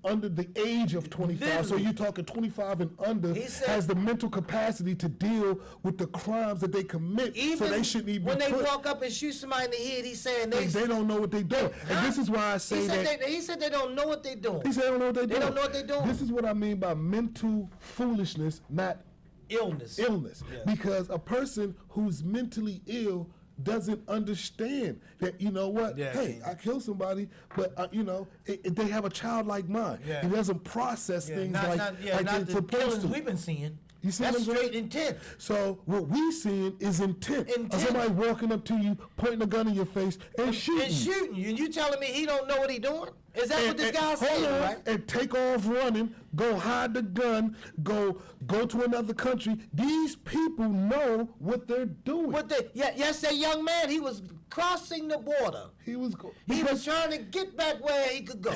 under the age of 25, so Literally. you're talking 25 and under, He said- has the mental capacity to deal with the crimes that they commit, Even so they shouldn't even when be they put. walk up and shoot somebody in the head, he's saying They don't know what they do. Huh? And this is why I say he said that. he said they don't know what they're doing. He said they don't know what they do. They don't know what they're doing. This is what I mean by mental foolishness, not Illness. illness. Yeah. Because a person who's mentally ill doesn't understand that, you know what, Yeah, hey, King. I killed somebody, but, they have a childlike mind. Yeah. It doesn't process things not, like not they're the supposed killings to. we've been seeing. You see That's what I'm saying? straight intent. So what we seeing is intent. Intent. Of somebody walking up to you, pointing a gun in your face, and shooting. And shooting you, and you telling me he don't know what he doing? Is that what this guy's hold saying, on, right? and take off running, go hide the gun, go to another country. These people know what they're doing. Yes, that young man, he was crossing the border. He was Trying to get back where he could go.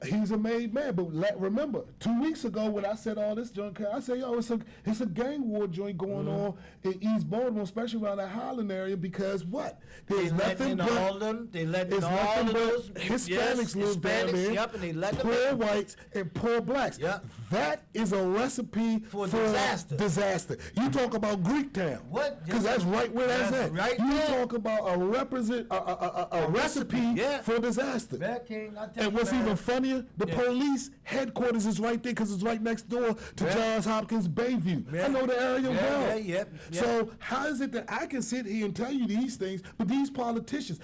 He's a made man, but remember, 2 weeks ago when I said all this junk, I said, yo, it's a gang war joint going on in East Baltimore, especially around that Highland area, because what? There's nothing but all of them. They let it's all nothing of but those Hispanics live down there. Yep, and they let them poor in. whites and poor blacks. Yep. That is a recipe For disaster. You talk about Greektown. What? Because that's right where that's That's at. right you there. talk about a recipe yeah. for disaster. That King, I tell And you, what's man. even funnier, the Yeah. police headquarters is right there because it's right next door to Yeah. Johns Hopkins Bayview. Yeah. I know the area well. Yeah. So how is it that I can sit here and tell you these things, but these politicians,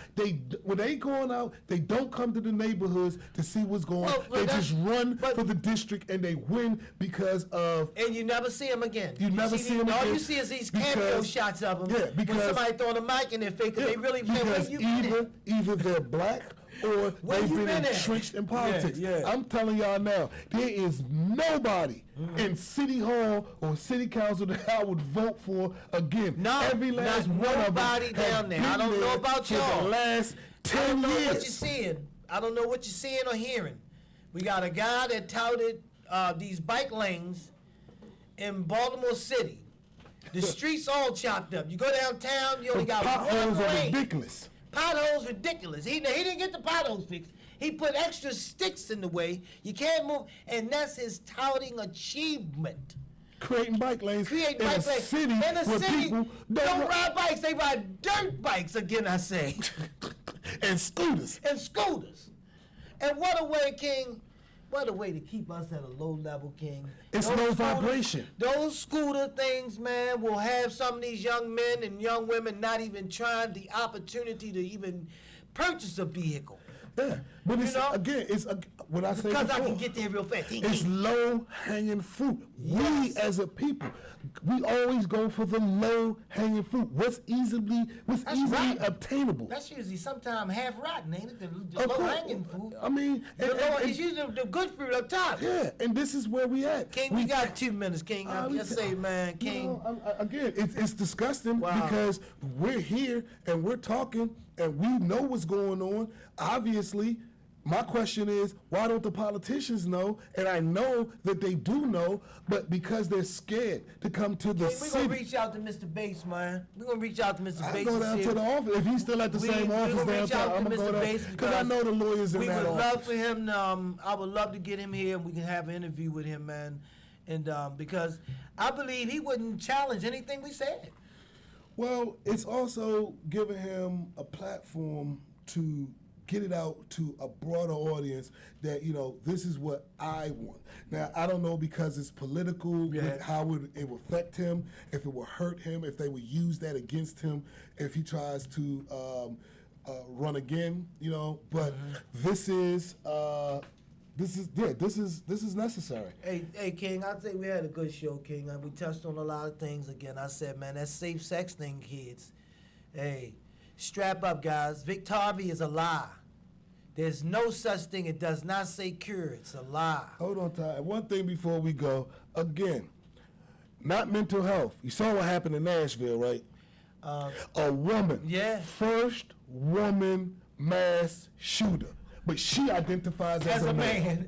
when they going out, they don't come to the neighborhoods to see what's going on. Well, They just run but- for the district and they win because of. And you never see him again. You never see him All again you see is these cameo because- shots of him. Yeah, when because- somebody throwing a mic in their face, because they really play where because you been at. either they're black or Where they've you been been at? entrenched in politics. Yeah. I'm telling y'all now, there is nobody in City Hall or City Council that I would vote for again. No, Every last not one of them nobody has down there. I been don't know there about for y'all. the last I 10 don't know years. what you're seeing. I don't know what you're seeing or hearing. We got a guy that touted these bike lanes in Baltimore City. The streets all chopped up. You go downtown, you only The got one potholes are lane. ridiculous. Potholes ridiculous. He didn't get the potholes fixed. He put extra sticks in the way. You can't move, and that's his touting achievement. Creating bike lanes Create in bike a lanes. city In a where city, people don't ride bikes. They ride dirt bikes again, I say. and scooters. And scooters. And what a way, King. What a way to keep us at a low level, King. It's no vibration. Those scooter things, man, will have some of these young men and young women not even trying the opportunity to even purchase a vehicle. Yeah, but You it's know? again, it's what I say Because before. I can get there real fast. It's low hanging fruit. Yes. We as a people, we always go for the low hanging fruit. What's easily That's right. obtainable. That's usually sometimes half rotten, ain't it? The Of low course. hanging fruit. I mean, It's usually the good fruit up top. yeah, and this is where we at. King, we got 2 minutes, King. I we just ca- say, man, You King. know, again, it's disgusting Wow. because we're here and we're talking and we know what's going on. Obviously, my question is, why don't the politicians know? And I know that they do know, but because they're scared to come to the We're city. going to reach out to Mr. Bates, man. We're going to reach out to Mr. I Bates. go and down see to if- the office. If he's still at the same we're office gonna reach downtown, out I'm to going to Mr. go Bates there. Because I know the lawyers in we that would office. love for him. I would love to get him here. And we can have an interview with him, man. And because I believe he wouldn't challenge anything we said. Well, it's also giving him a platform to get it out to a broader audience that, you know, this is what I want. Now, I don't know because it's political, Yeah. how it will affect him, if it will hurt him, if they will use that against him, if he tries to run again, you know. But this is necessary. Hey, King, I think we had a good show, King. We touched on a lot of things again. I said, man, that safe sex thing, kids. Hey, strap up, guys. Vic Harvey is a lie. There's no such thing. It does not say cure. It's a lie. Hold on, Ty. One thing before we go. Again, not mental health. You saw what happened in Nashville, right? A woman. Yeah. First woman mass shooter. But she identifies as a man.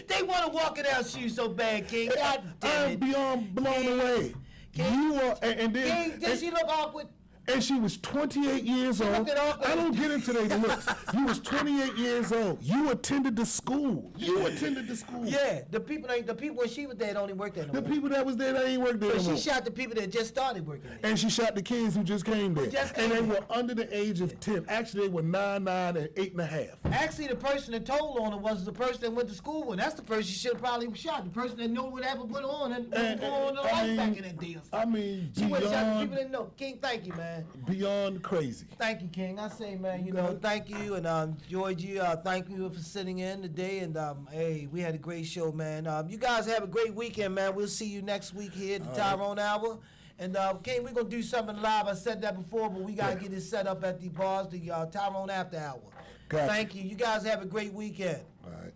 They want to walk in our shoes so bad, King. God damn I'm it. beyond blown away. King, You are, and then... King, does she look awkward? And she was 28 years old. looked awkward. I don't get into their looks. You was 28 years old. You attended the school. Yeah, the people when she was there only worked there no The more. people that was there, they ain't worked there So no more. she shot the people that just started working there. And she shot the kids who just came there. just And they came were under the age of 10. Actually, they were 9, 9, and 8.5. Actually, the person that told on her was the person that went to school with. That's the person she should have probably shot. The person that knew whatever went on and was going on in her life back in that deal. I mean, She went and shot the people beyond, that know. King, thank you, man. beyond crazy. Thank you, King. I say, man, you got know, it. thank you and enjoyed you. Thank you for sitting in today. And hey, we had a great show, man. You guys have a great weekend, man. We'll see you next week here at the Tyrone Hour. And King, we're gonna do something live. I said that before, but we gotta get it set up at the bars, the Tyrone After Hour. Gotcha. Thank you. You guys have a great weekend. All right.